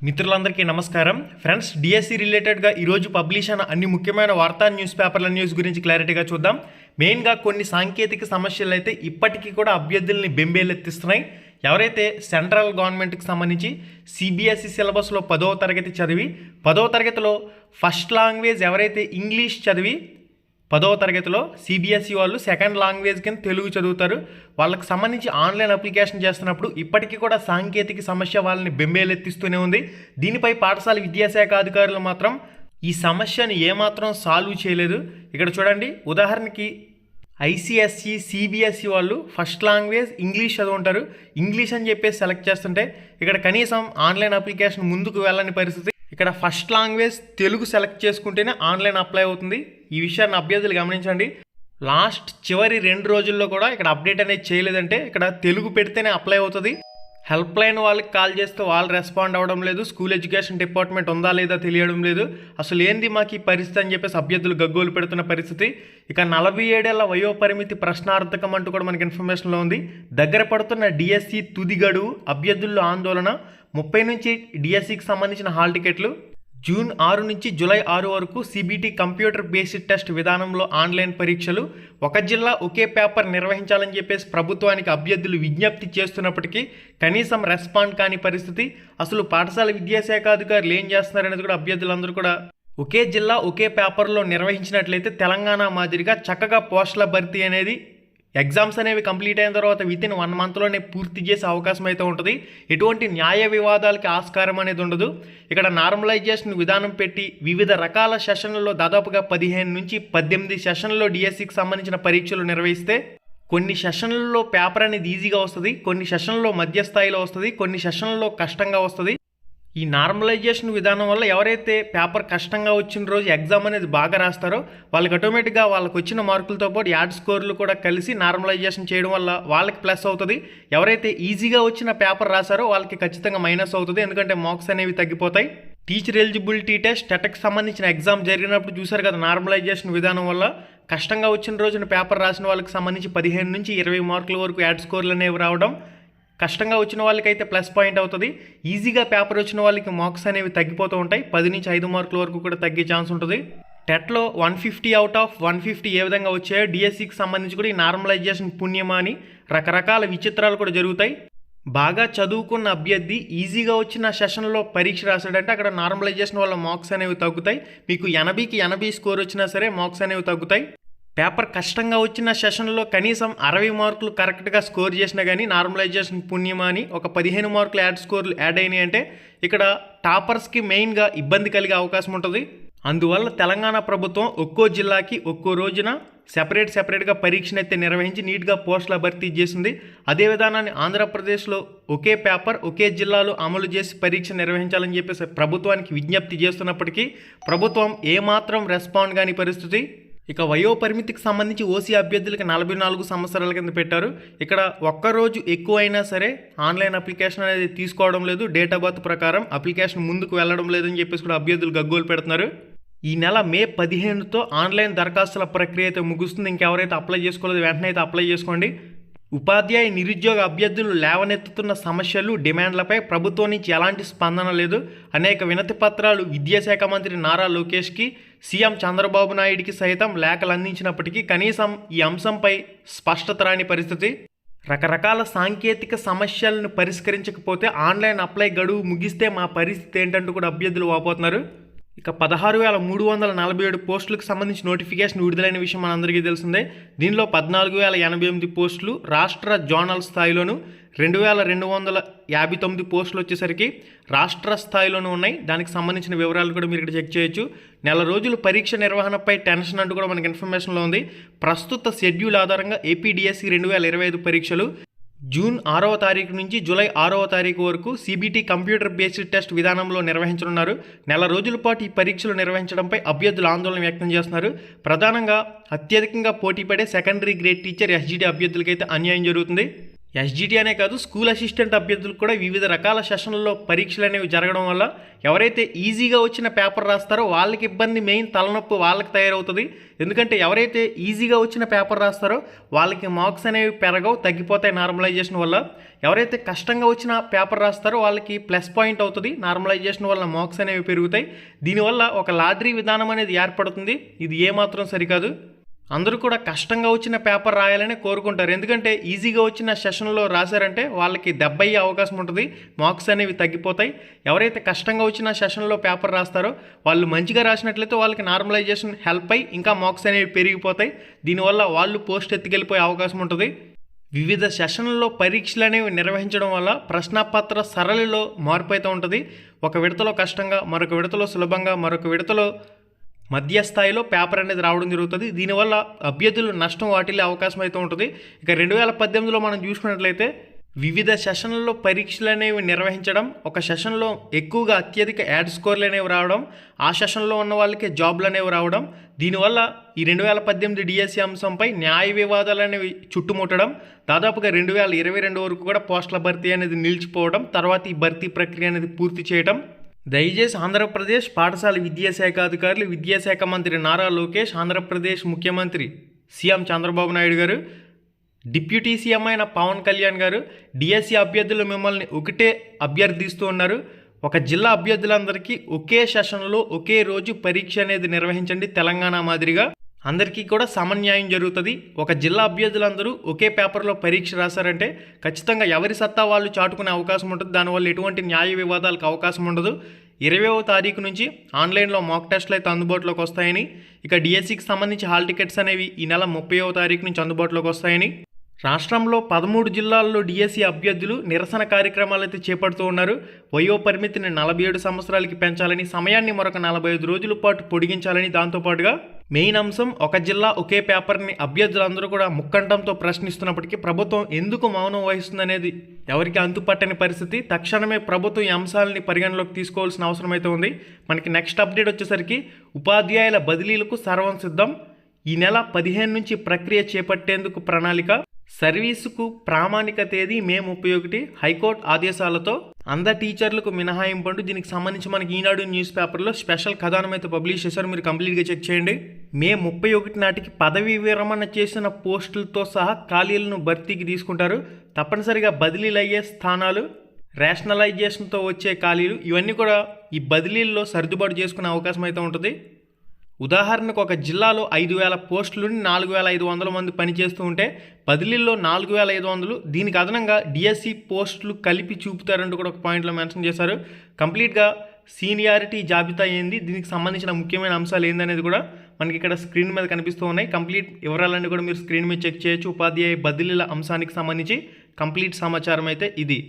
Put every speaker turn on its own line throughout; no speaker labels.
మిత్రులందరికీ నమస్కారం friends. DSC రిలేటెడ్గా ఈరోజు పబ్లిష్ అయిన అన్ని ముఖ్యమైన వార్తా న్యూస్ పేపర్ల న్యూస్ గురించి క్లారిటీగా చూద్దాం. మెయిన్గా కొన్ని సాంకేతిక సమస్యలు అయితే ఇప్పటికీ కూడా అభ్యర్థుల్ని బెంబేలెత్తిస్తున్నాయి. ఎవరైతే సెంట్రల్ గవర్నమెంట్కి సంబంధించి సిబిఎస్ఈ సిలబస్లో 10వ తరగతి చదివి 10వ తరగతిలో ఫస్ట్ లాంగ్వేజ్ ఎవరైతే ఇంగ్లీష్ చదివి 10వ తరగతిలో సిబిఎస్ఈ వాళ్ళు సెకండ్ లాంగ్వేజ్ కింద తెలుగు చదువుతారు, వాళ్ళకి సంబంధించి ఆన్లైన్ అప్లికేషన్ చేస్తున్నప్పుడు ఇప్పటికీ కూడా సాంకేతిక సమస్య వాళ్ళని బెంబేలెత్తిస్తూనే ఉంది. దీనిపై పాఠశాల విద్యాశాఖ అధికారులు మాత్రం ఈ సమస్యను ఏమాత్రం సాల్వ్ చేయలేదు. ఇక్కడ చూడండి, ఉదాహరణకి ఐసిఎస్ఈ సిబిఎస్ఈ వాళ్ళు ఫస్ట్ లాంగ్వేజ్ ఇంగ్లీష్ చదువుంటారు. ఇంగ్లీష్ అని చెప్పేసి సెలెక్ట్ చేస్తుంటే ఇక్కడ కనీసం ఆన్లైన్ అప్లికేషన్ ముందుకు వెళ్ళని పరిస్థితి. ఇక్కడ ఫస్ట్ లాంగ్వేజ్ తెలుగు సెలెక్ట్ చేసుకుంటేనే ఆన్లైన్ అప్లై అవుతుంది. ఈ విషయాన్ని అభ్యర్థులు గమనించండి. చివరి 2 రోజుల్లో కూడా ఇక్కడ అప్డేట్ అనేది చేయలేదంటే ఇక్కడ తెలుగు పెడితేనే అప్లై అవుతుంది. హెల్ప్ లైన్ వాళ్ళకి కాల్ చేస్తే వాళ్ళు రెస్పాండ్ అవ్వడం లేదు. స్కూల్ ఎడ్యుకేషన్ డిపార్ట్మెంట్ ఉందా లేదా తెలియడం లేదు. అసలు ఏంది మాకు ఈ పరిస్థితి అని చెప్పేసి అభ్యర్థులు గగ్గోలు పెడుతున్న పరిస్థితి. ఇక 47 ఏళ్ల వయోపరిమితి ప్రశ్నార్థకం అంటూ కూడా మనకి ఇన్ఫర్మేషన్లో ఉంది. దగ్గర పడుతున్న డిఎస్సి తుది గడువు, అభ్యర్థుల్లో ఆందోళన. 30 నుంచి డిఎస్సికి సంబంధించిన హాల్ టికెట్లు. జూన్ 6 నుంచి జూలై 6 వరకు సిబిటి కంప్యూటర్ బేస్డ్ టెస్ట్ విధానంలో ఆన్లైన్ పరీక్షలు. ఒక జిల్లా ఒకే పేపర్ నిర్వహించాలని చెప్పేసి ప్రభుత్వానికి అభ్యర్థులు విజ్ఞప్తి చేస్తున్నప్పటికీ కనీసం రెస్పాండ్ కాని పరిస్థితి. అసలు పాఠశాల విద్యాశాఖ అధికారులు ఏం చేస్తున్నారనేది కూడా అభ్యర్థులందరూ కూడా ఒకే జిల్లా ఒకే పేపర్లో నిర్వహించినట్లయితే తెలంగాణ మాదిరిగా చక్కగా పోస్టుల భర్తీ అనేది ఎగ్జామ్స్ అనేవి కంప్లీట్ అయిన తర్వాత వితిన్ 1 మంత్లోనే పూర్తి చేసే అవకాశం అయితే ఉంటుంది. ఎటువంటి న్యాయ వివాదాలకి ఆస్కారం అనేది ఉండదు. ఇక్కడ నార్మలైజేషన్ విధానం పెట్టి వివిధ రకాల సెషన్లలో దాదాపుగా 15 నుంచి 18 సెషన్లలో డిఎస్సికి సంబంధించిన పరీక్షలు నిర్వహిస్తే కొన్ని సెషన్లలో పేపర్ అనేది ఈజీగా వస్తుంది, కొన్ని సెషన్లలో మధ్యస్థాయిలో వస్తుంది, కొన్ని సెషన్లలో కష్టంగా వస్తుంది. ఈ నార్మలైజేషన్ విధానం వల్ల ఎవరైతే పేపర్ కష్టంగా వచ్చిన రోజు ఎగ్జామ్ అనేది బాగా రాస్తారో వాళ్ళకి ఆటోమేటిక్గా వాళ్ళకి వచ్చిన మార్కులతో పాటు యాడ్ స్కోర్లు కూడా కలిసి నార్మలైజేషన్ చేయడం వల్ల వాళ్ళకి ప్లస్ అవుతుంది. ఎవరైతే ఈజీగా వచ్చిన పేపర్ రాశారో వాళ్ళకి ఖచ్చితంగా మైనస్ అవుతుంది, ఎందుకంటే మార్క్స్ అనేవి తగ్గిపోతాయి. టీచర్ ఎలిజిబిలిటీ టెస్ట్ టెట్కి సంబంధించిన ఎగ్జామ్ జరిగినప్పుడు చూసారు కదా, నార్మలైజేషన్ విధానం వల్ల కష్టంగా వచ్చిన రోజున పేపర్ రాసిన వాళ్ళకి సంబంధించి 15 నుంచి 20 మార్కుల వరకు యాడ్ స్కోర్లు అనేవి రావడం కష్టంగా వచ్చిన వాళ్ళకైతే ప్లస్ పాయింట్ అవుతుంది. ఈజీగా పేపర్ వచ్చిన వాళ్ళకి మార్క్స్ అనేవి తగ్గిపోతూ ఉంటాయి. 10 నుంచి 5 మార్కుల వరకు కూడా తగ్గే ఛాన్స్ ఉంటుంది. టెట్లో 150 అవుట్ ఆఫ్ 150 ఏ విధంగా వచ్చాయో డిఎస్సికి సంబంధించి కూడా ఈ నార్మలైజేషన్ పుణ్యమా అని రకరకాల విచిత్రాలు కూడా జరుగుతాయి. బాగా చదువుకున్న అభ్యర్థి ఈజీగా వచ్చిన సెషన్లో పరీక్ష రాశాడంటే అక్కడ నార్మలైజేషన్ వల్ల మార్క్స్ అనేవి తగ్గుతాయి. మీకు 80కి 80 స్కోర్ వచ్చినా సరే మార్క్స్ అనేవి తగ్గుతాయి. పేపర్ కష్టంగా వచ్చిన సెషన్లో కనీసం 60 మార్కులు కరెక్ట్గా స్కోర్ చేసినా కానీ నార్మలైజేషన్ పుణ్యమా అని ఒక 15 మార్కులు యాడ్ స్కోర్లు యాడ్ అయినాయి అంటే ఇక్కడ టాపర్స్కి మెయిన్గా ఇబ్బంది కలిగే అవకాశం ఉంటుంది. అందువల్ల తెలంగాణ ప్రభుత్వం ఒక్కో జిల్లాకి ఒక్కో రోజున సెపరేట్గా పరీక్షను అయితే నిర్వహించి నీట్గా పోస్టుల భర్తీ చేసింది. అదే విధానాన్ని ఆంధ్రప్రదేశ్లో ఒకే పేపర్ ఒకే జిల్లాలో అమలు చేసి పరీక్ష నిర్వహించాలని చెప్పేసి ప్రభుత్వానికి విజ్ఞప్తి చేస్తున్నప్పటికీ ప్రభుత్వం ఏమాత్రం రెస్పాండ్ కాని పరిస్థితి. ఇక వయోపరిమితికి సంబంధించి ఓసీ అభ్యర్థులకి 44 సంవత్సరాల కింద పెట్టారు. ఇక్కడ ఒక్కరోజు ఎక్కువ అయినా సరే ఆన్లైన్ అప్లికేషన్ అనేది తీసుకోవడం లేదు. డేట్ ఆఫ్ బర్త్ ప్రకారం అప్లికేషన్ ముందుకు వెళ్ళడం లేదని చెప్పేసి కూడా అభ్యర్థులు గగ్గోలు పెడుతున్నారు. ఈ నెల మే 15తో ఆన్లైన్ దరఖాస్తుల ప్రక్రియ అయితే ముగుస్తుంది. ఇంకెవరైతే అప్లై చేసుకోలేదు వెంటనే అయితే అప్లై చేసుకోండి. ఉపాధ్యాయ నిరుద్యోగ అభ్యర్థులు లేవనెత్తుతున్న సమస్యలు డిమాండ్లపై ప్రభుత్వం నుంచి ఎలాంటి స్పందన లేదు. అనేక వినతి పత్రాలు విద్యాశాఖ మంత్రి నారా లోకేష్కి, సీఎం చంద్రబాబు నాయుడికి సైతం లేఖలు అందించినప్పటికీ కనీసం ఈ అంశంపై స్పష్టత రాని పరిస్థితి. రకరకాల సాంకేతిక సమస్యలను పరిష్కరించకపోతే ఆన్లైన్ అప్లై గడువు ముగిస్తే మా పరిస్థితి ఏంటంటూ కూడా అభ్యర్థులు వాపోతున్నారు. ఇక 16,347 పోస్టులకు సంబంధించి నోటిఫికేషన్ విడుదలైన విషయం మనందరికీ తెలిసిందే. దీనిలో 14,088 పోస్టులు రాష్ట్ర జోనల్ స్థాయిలోను, 2,259 పోస్టులు వచ్చేసరికి రాష్ట్ర స్థాయిలోనూ ఉన్నాయి. దానికి సంబంధించిన వివరాలు కూడా మీరు ఇక్కడ చెక్ చేయొచ్చు. నెల రోజులు పరీక్ష నిర్వహణపై టెన్షన్ అంటూ కూడా మనకి ఇన్ఫర్మేషన్లో ఉంది. ప్రస్తుత షెడ్యూల్ ఆధారంగా ఏపీడిఎస్సి 2025 పరీక్షలు జూన్ 6వ తారీఖు నుంచి జూలై 6వ తారీఖు వరకు సిబిటి కంప్యూటర్ బేస్డ్ టెస్ట్ విధానంలో నిర్వహించనున్నారు. నెల రోజుల పాటు ఈ పరీక్షలు నిర్వహించడంపై అభ్యర్థులు ఆందోళన వ్యక్తం చేస్తున్నారు. ప్రధానంగా అత్యధికంగా పోటీపడే సెకండరీ గ్రేడ్ టీచర్ ఎస్జిటి అభ్యర్థులకైతే అన్యాయం జరుగుతుంది. ఎస్జిటి అనే కాదు, స్కూల్ అసిస్టెంట్ అభ్యర్థులకు కూడా వివిధ రకాల సెషన్లలో పరీక్షలు అనేవి జరగడం వల్ల ఎవరైతే ఈజీగా వచ్చిన పేపర్ రాస్తారో వాళ్ళకి ఇబ్బంది, మెయిన్ తలనొప్పి వాళ్ళకి తయారవుతుంది. ఎందుకంటే ఎవరైతే ఈజీగా వచ్చిన పేపర్ రాస్తారో వాళ్ళకి మార్క్స్ అనేవి పెరగవు, తగ్గిపోతాయి నార్మలైజేషన్ వల్ల. ఎవరైతే కష్టంగా వచ్చిన పేపర్ రాస్తారో వాళ్ళకి ప్లస్ పాయింట్ అవుతుంది. నార్మలైజేషన్ వల్ల మార్క్స్ అనేవి పెరుగుతాయి. దీనివల్ల ఒక లాటరీ విధానం అనేది ఏర్పడుతుంది. ఇది ఏమాత్రం సరికాదు. అందరూ కూడా కష్టంగా వచ్చిన పేపర్ రాయాలని కోరుకుంటారు. ఎందుకంటే ఈజీగా వచ్చిన సెషన్లో రాశారంటే వాళ్ళకి దెబ్బ అయ్యే అవకాశం ఉంటుంది, మార్క్స్ అనేవి తగ్గిపోతాయి. ఎవరైతే కష్టంగా వచ్చిన సెషన్లో పేపర్ రాస్తారో వాళ్ళు మంచిగా రాసినట్లయితే వాళ్ళకి నార్మలైజేషన్ హెల్ప్ అయ్యి ఇంకా మార్క్స్ అనేవి పెరిగిపోతాయి. దీనివల్ల వాళ్ళు పోస్ట్ ఎత్తుకెళ్ళిపోయే అవకాశం ఉంటుంది. వివిధ సెషన్లలో పరీక్షలు అనేవి నిర్వహించడం వల్ల ప్రశ్నపత్ర సరళిలో మార్పు అయితే ఉంటుంది. ఒక విడతలో కష్టంగా, మరొక విడతలో సులభంగా, మరొక విడతలో మధ్య స్థాయిలో పేపర్ అనేది రావడం జరుగుతుంది. దీనివల్ల అభ్యర్థులు నష్టం వాటిల్లే అవకాశం అయితే ఉంటుంది. ఇక 2018లో మనం చూసుకున్నట్లయితే వివిధ సెషన్లలో పరీక్షలు అనేవి నిర్వహించడం, ఒక సెషన్లో ఎక్కువగా అత్యధిక యాడ్ స్కోర్లు అనేవి రావడం, ఆ సెషన్లో ఉన్న వాళ్ళకే జాబ్లు అనేవి రావడం, దీనివల్ల ఈ 2018 డిఎస్సి అంశంపై న్యాయ వివాదాలు అనేవి చుట్టుముట్టడం, దాదాపుగా 2022 వరకు కూడా పోస్టుల భర్తీ అనేది నిలిచిపోవడం, తర్వాత ఈ భర్తీ ప్రక్రియ అనేది పూర్తి చేయడం. దయచేసి ఆంధ్రప్రదేశ్ పాఠశాల విద్యాశాఖ అధికారులు, విద్యాశాఖ మంత్రి నారా లోకేష్, ఆంధ్రప్రదేశ్ ముఖ్యమంత్రి సీఎం చంద్రబాబు నాయుడు గారు, డిప్యూటీ సీఎం అయిన పవన్ కళ్యాణ్ గారు డిఎస్సి అభ్యర్థులు మిమ్మల్ని ఒకటే అభ్యర్థిస్తూ ఉన్నారు. ఒక జిల్లా అభ్యర్థులందరికీ ఒకే సెషన్లో ఒకే రోజు పరీక్ష అనేది నిర్వహించండి. తెలంగాణ మాదిరిగా అందరికీ కూడా సమన్యాయం జరుగుతుంది. ఒక జిల్లా అభ్యర్థులందరూ ఒకే పేపర్లో పరీక్ష రాశారంటే ఖచ్చితంగా ఎవరి సత్తా వాళ్ళు చాటుకునే అవకాశం ఉంటుంది. దానివల్ల ఎటువంటి న్యాయ వివాదాలకు అవకాశం ఉండదు. 20వ తారీఖు నుంచి ఆన్లైన్లో మాక్ టెస్టులు అయితే అందుబాటులోకి వస్తాయని, ఇక డిఎస్సికి సంబంధించి హాల్ టికెట్స్ అనేవి ఈ నెల 30వ తారీఖు నుంచి అందుబాటులోకి వస్తాయని, రాష్ట్రంలో 13 జిల్లాల్లో డిఎస్సి అభ్యర్థులు నిరసన కార్యక్రమాలు అయితే చేపడుతూ ఉన్నారు. వయో పరిమితిని 47 సంవత్సరాలకి పెంచాలని, సమయాన్ని మరొక 45 రోజుల పాటు పొడిగించాలని, దాంతోపాటుగా మెయిన్ అంశం ఒక జిల్లా ఒకే పేపర్ని అభ్యర్థులందరూ కూడా ముక్కంఠంతో ప్రశ్నిస్తున్నప్పటికీ ప్రభుత్వం ఎందుకు మౌనం వహిస్తుందనేది ఎవరికి అంతుపట్టని పరిస్థితి. తక్షణమే ప్రభుత్వం ఈ అంశాలని పరిగణలోకి తీసుకోవాల్సిన అవసరం అయితే ఉంది. మనకి నెక్స్ట్ అప్డేట్ వచ్చేసరికి ఉపాధ్యాయుల బదిలీలకు సర్వం సిద్ధం. ఈ నెల 15 నుంచి ప్రక్రియ చేపట్టేందుకు ప్రణాళిక. సర్వీసుకు ప్రామాణిక తేదీ మే 31. హైకోర్టు ఆదేశాలతో టీచర్లకు మినహాయింపు అంటూ దీనికి సంబంధించి మనకి ఈనాడు న్యూస్ పేపర్లో స్పెషల్ కథనం అయితే పబ్లిష్ చేశారు. మీరు కంప్లీట్గా చెక్ చేయండి. మే 31 నాటికి పదవీ విరమణ చేసిన పోస్టులతో సహా ఖాళీలను భర్తీకి తీసుకుంటారు. తప్పనిసరిగా బదిలీలు అయ్యే స్థానాలు, రేషనలైజేషన్తో వచ్చే ఖాళీలు, ఇవన్నీ కూడా ఈ బదిలీల్లో సర్దుబాటు చేసుకునే అవకాశం అయితే ఉంటుంది. ఉదాహరణకు ఒక జిల్లాలో 5,000 పోస్టులుని 4,500 మంది పనిచేస్తూ ఉంటే బదిలీల్లో 4,500. దీనికి అదనంగా డిఎస్సి పోస్టులు కలిపి చూపుతారంటూ కూడా ఒక పాయింట్లో మెన్షన్ చేశారు. కంప్లీట్గా సీనియారిటీ జాబితా ఏంది, దీనికి సంబంధించిన ముఖ్యమైన అంశాలు ఏందనేది కూడా మనకి ఇక్కడ స్క్రీన్ మీద కనిపిస్తూ ఉన్నాయి. కంప్లీట్ వివరాలన్నీ కూడా మీరు స్క్రీన్ మీద చెక్ చేయొచ్చు. ఉపాధ్యాయ బదిలీల అంశానికి సంబంధించి కంప్లీట్ సమాచారం అయితే ఇది.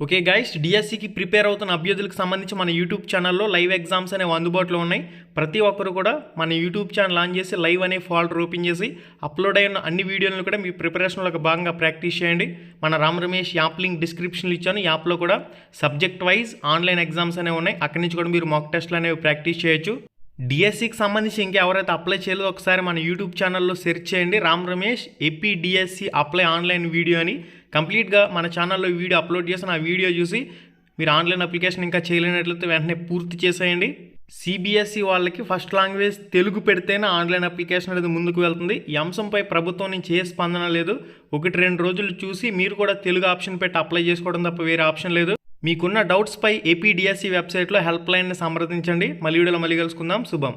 ఓకే గైస్, డిఎస్సికి ప్రిపేర్ అవుతున్న అభ్యర్థులకు సంబంధించి మన యూట్యూబ్ ఛానల్లో లైవ్ ఎగ్జామ్స్ అనేవి అందుబాటులో ఉన్నాయి. ప్రతి ఒక్కరు కూడా మన యూట్యూబ్ ఛానల్ ఆన్ చేసి లైవ్ అనే ఫోల్డర్ ఓపెన్ చేసి అప్లోడ్ అయిన అన్ని వీడియోలను కూడా మీ ప్రిపరేషన్లో భాగంగా ప్రాక్టీస్ చేయండి. మన రామ్ రమేష్ యాప్ లింక్ డిస్క్రిప్షన్లో ఇచ్చాను. ఈ యాప్లో కూడా సబ్జెక్ట్ వైజ్ ఆన్లైన్ ఎగ్జామ్స్ అనేవి ఉన్నాయి. అక్కడి నుంచి కూడా మీరు మాక్ టెస్ట్లు అనేవి ప్రాక్టీస్ చేయొచ్చు. డిఎస్సికి సంబంధించి ఇంకెవరైతే అప్లై చేయలేదో ఒకసారి మన యూట్యూబ్ ఛానల్లో సెర్చ్ చేయండి, Ram Ramesh AP DSC apply online video అని. కంప్లీట్గా మన ఛానల్లో వీడియో అప్లోడ్ చేసిన ఆ వీడియో చూసి మీరు ఆన్లైన్ అప్లికేషన్ ఇంకా చేయలేనట్లయితే వెంటనే పూర్తి చేసేయండి. సిబిఎస్ఈ వాళ్ళకి ఫస్ట్ లాంగ్వేజ్ తెలుగు పెడితేనే ఆన్లైన్ అప్లికేషన్ అనేది ముందుకు వెళ్తుంది. ఈ అంశంపై ప్రభుత్వం నుంచి ఏ స్పందన లేదు. 1-2 రోజులు చూసి మీరు కూడా తెలుగు ఆప్షన్ పెట్టి అప్లై చేసుకోవడం తప్ప వేరే ఆప్షన్ లేదు. మీకున్న డౌట్స్పై ఏపీ డిఎస్సి వెబ్సైట్లో హెల్ప్ లైన్ని సంప్రదించండి. మళ్ళీ వీడియోలో మళ్ళీ కలుసుకుందాం. శుభం.